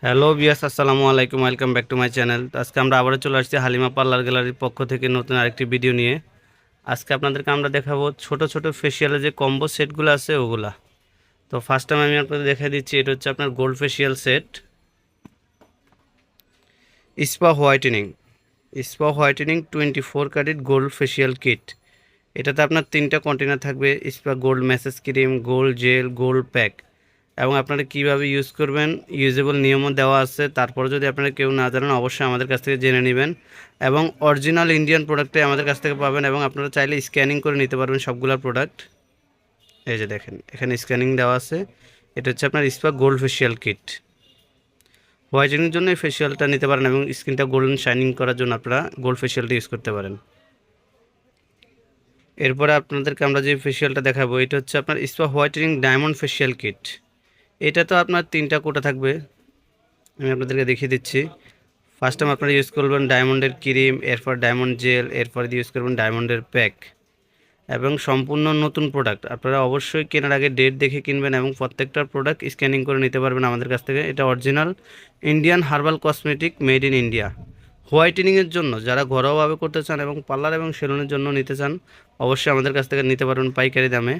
Hello বিয়াস, আসসালামু আলাইকুম। Welcome back to my channel. আজকে আমরা আবারও চলে আসছি হালিমা পার্লার গ্যালারির পক্ষ থেকে নতুন আরেকটি ভিডিও নিয়ে। আজকে আপনাদেরকে আমরা দেখাবো ছোট ছোট ফেসিয়ালে যে কম্বো সেটগুলো আছে ওগুলা। তো ফার্স্ট টাইম আমি আপনাদের দেখাই দিচ্ছি, এটা হচ্ছে আপনার gold facial set spa whitening 24 carat gold facial kit. এটাতে আপনার 3টা কন্টেনার থাকবে: spa gold massage cream, gold gel, gold pack. এবং আপনারা কীভাবে ইউজ করবেন ইউজেবল নিয়মও দেওয়া আছে। তারপরে যদি আপনারা কেউ না জানেন অবশ্যই আমাদের কাছ থেকে জেনে নেবেন। এবং অরিজিনাল ইন্ডিয়ান প্রোডাক্টটাই আমাদের কাছ থেকে পাবেন। এবং আপনারা চাইলে স্ক্যানিং করে নিতে পারবেন সবগুলো প্রোডাক্ট। এই যে দেখেন, এখানে স্ক্যানিং দেওয়া আছে। এটা হচ্ছে আপনার স্পা গোল্ড ফেসিয়াল কিট। হোয়াইটেনিংয়ের জন্য এই ফেসিয়ালটা নিতে পারেন এবং স্কিনটা গোল্ডেন শাইনিং করার জন্য আপনারা গোল্ড ফেসিয়ালটা ইউজ করতে পারেন। এরপরে আপনাদেরকে আমরা যে ফেসিয়ালটা দেখাবো এটা হচ্ছে আপনার spa whitening diamond facial kit. এটা তো আপনার 3টা কোটা থাকবে, আমি আপনাদেরকে দেখিয়ে দিচ্ছি। ফার্স্ট টাইম আপনারা ইউজ করবেন ডায়মন্ডের ক্রিম, এরপর ডায়মন্ড জেল, এরপর ইউজ করবেন ডায়মন্ডের প্যাক। এবং সম্পূর্ণ নতুন প্রোডাক্ট, আপনারা অবশ্যই কেনার আগে ডেট দেখে কিনবেন এবং প্রত্যেকটা প্রোডাক্ট স্ক্যানিং করে নিতে পারবেন আমাদের কাছ থেকে। এটা original Indian herbal cosmetic, made in India. হোয়াইটেনিংয়ের জন্য যারা ঘরোয়াভাবে করতে চান এবং পার্লার এবং সেলুনের জন্য নিতে চান অবশ্যই আমাদের কাছ থেকে নিতে পারবেন পাইকারি দামে।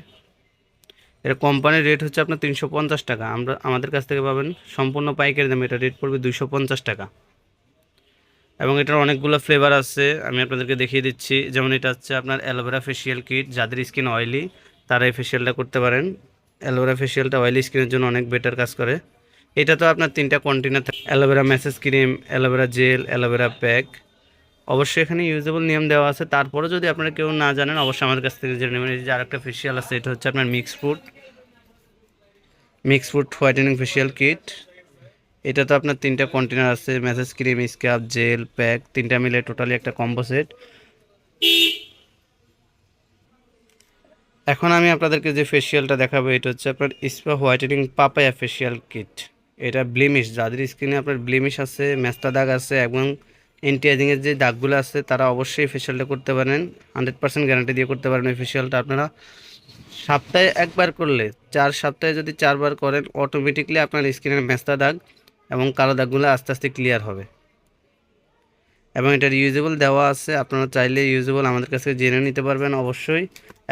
এটা কোম্পানির রেট হচ্ছে আপনার 350 টাকা, আমাদের কাছ থেকে পাবেন সম্পূর্ণ পাইকারি দামে। এটা রেট পড়বে 250 টাকা। এবং এটার অনেকগুলো ফ্লেভার আছে, আমি আপনাদেরকে দেখিয়ে দিচ্ছি। যেমন এটা হচ্ছে আপনার অ্যালোভেরা ফেসিয়াল কিট। যাদের স্কিন অয়েলি তারা এই ফেসিয়ালটা করতে পারেন। অ্যালোভেরা ফেসিয়ালটা অয়েলি স্কিনের জন্য অনেক বেটার কাজ করে। এটা তো আপনার 3টা কন্টেনার থাকে: aloe vera message cream, aloe vera gel, aloe vera pack. অবশ্যই এখানে ইউজেবল নিয়ম দেওয়া আছে। তারপরে যদি আপনারা কেউ না জানেন অবশ্যই আমাদের কাছ থেকে জেনে নেবেন। এই যে আরেকটা ফেসিয়াল আছে, এটা হচ্ছে আপনার mix fruit whitening facial kit. এটা তো আপনার 3টা কন্টেনার আছে: massage cream, scrub, gel, pack. 3টা মিলে টোটালি একটা কম্বো সেট। এখন আমি আপনাদেরকে যে ফেসিয়ালটা দেখাবো এটা হচ্ছে আপনার spa whitening papaya facial kit. এটা ব্লিমিশ, যাদের স্কিনে আপনার ব্লিমিশ আছে, মেস্তা দাগ আছে এবং অ্যান্টি এজিংয়ের যে দাগগুলো আছে তারা অবশ্যই ফেসিয়ালটা করতে পারেন। 100% গ্যারান্টি দিয়ে করতে পারেন এই ফেসিয়ালটা। আপনারা সপ্তাহে একবার করলে 4 সপ্তাহে যদি 4বার করেন অটোমেটিকলি আপনার স্কিনের মেস্তা দাগ এবং কালো দাগগুলো আস্তে আস্তে ক্লিয়ার হবে। এবং এটার ইউজেবল দেওয়া আছে, আপনারা চাইলে ইউজেবল আমাদের কাছে জেনে নিতে পারবেন অবশ্যই।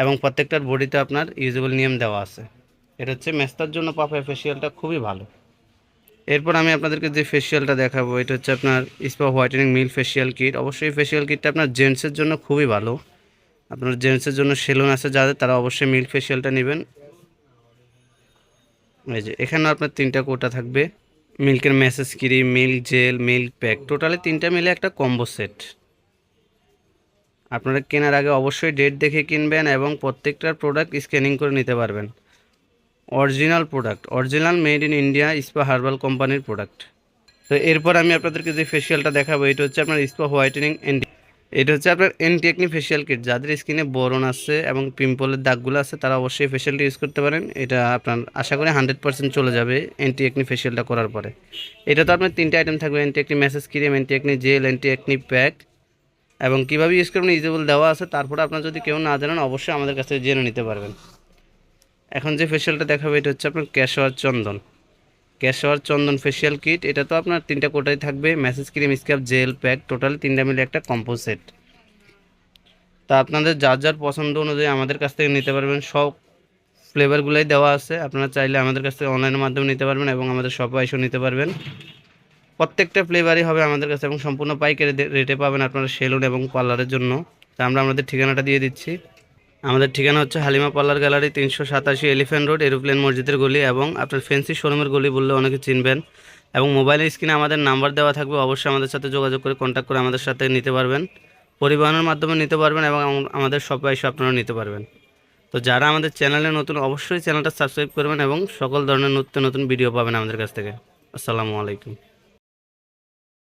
এবং প্রত্যেকটার বডিতে আপনার ইউজেবল নিয়ম দেওয়া আছে। এটা হচ্ছে মেস্তার জন্য পাপায়া ফেসিয়ালটা খুবই ভালো। এরপর আমি আপনাদেরকে যে ফেসিয়ালটা দেখাবো এটা হচ্ছে আপনার স্পা হোয়াইটেনিং মিল ফেসিয়াল কিট। অবশ্যই এই ফেসিয়াল কিটটা আপনার জেন্টসের জন্য খুবই ভালো। আপনার জেন্টসের জন্য সেলুন আছে যাদের, তারা অবশ্যই মিল ফেসিয়ালটা নেবেন। এই যে এখানে আপনার 3টা কোটা থাকবে: মিল্কের massage cream, milk gel, milk pack. Totally 3টা মিলে একটা কম্বো সেট। আপনারা কেনার আগে অবশ্যই ডেট দেখে কিনবেন এবং প্রত্যেকটার প্রোডাক্ট স্ক্যানিং করে নিতে পারবেন। Original product, original made in India spa herbal কোম্পানির প্রোডাক্ট। তো এরপর আমি আপনাদেরকে যে ফেসিয়ালটা দেখাবো এটা হচ্ছে আপনার স্পা হোয়াইটেনিং এটা হচ্ছে আপনার এন্টি একনি ফেসিয়াল কিট। যাদের স্কিনে বোরন আছে এবং পিম্পলের দাগগুলো আছে তারা অবশ্যই ফেসিয়ালটা ইউজ করতে পারেন। এটা আপনার আশা করি 100% চলে যাবে এন্টি একনি ফেসিয়ালটা করার পরে। এটা তো আপনার 3টা আইটেম থাকবে: anti acne massage cream, anti acne gel, anti acne pack. এবং কীভাবে ইউজ করবেন ইউজেবল দেওয়া আছে। তারপরে আপনার যদি কেউ না জানেন অবশ্যই আমাদের কাছে জেনে নিতে পারবেন। এখন যে ফেসিয়ালটা দেখাবো এটা হচ্ছে আপনার ক্যাশওয়ার চন্দন ফেসিয়াল কিট। এটা তো আপনার 3টা কোটাই থাকবে: massage cream, scrub, gel, pack. Totally 3টা মিলে একটা কম্পোজিট। তা আপনাদের যার যার পছন্দ অনুযায়ী আমাদের কাছ থেকে নিতে পারবেন। সব ফ্লেভারগুলোই দেওয়া আছে, আপনারা চাইলে আমাদের কাছ থেকে অনলাইনের মাধ্যমে নিতে পারবেন এবং আমাদের শপে এসেও নিতে পারবেন। প্রত্যেকটা ফ্লেভারই হবে আমাদের কাছে এবং সম্পূর্ণ পাইকারি রেটে পাবেন আপনারা সেলুন এবং পার্লারের জন্য। তা আমরা আমাদের ঠিকানাটা দিয়ে দিচ্ছি। আমাদের ঠিকানা হচ্ছে Halima parlour gallery, 387 elephant road, aeroplane মসজিদের গলি। এবং আপনার ফ্যান্সি শোরুমের গলি বললে অনেকে চিনবেন। এবং মোবাইলের স্ক্রিনে আমাদের নাম্বার দেওয়া থাকবে, অবশ্যই আমাদের সাথে যোগাযোগ করে কন্ট্যাক্ট করে আমাদের সাথে নিতে পারবেন। পরিবহনের মাধ্যমে নিতে পারবেন এবং আমাদের শপে এসে আপনারা নিতে পারবেন। তো যারা আমাদের চ্যানেলে নতুন অবশ্যই চ্যানেলটা সাবস্ক্রাইব করবেন এবং সকল ধরনের নতুন নতুন ভিডিও পাবেন আমাদের কাছ থেকে। আসসালামু আলাইকুম।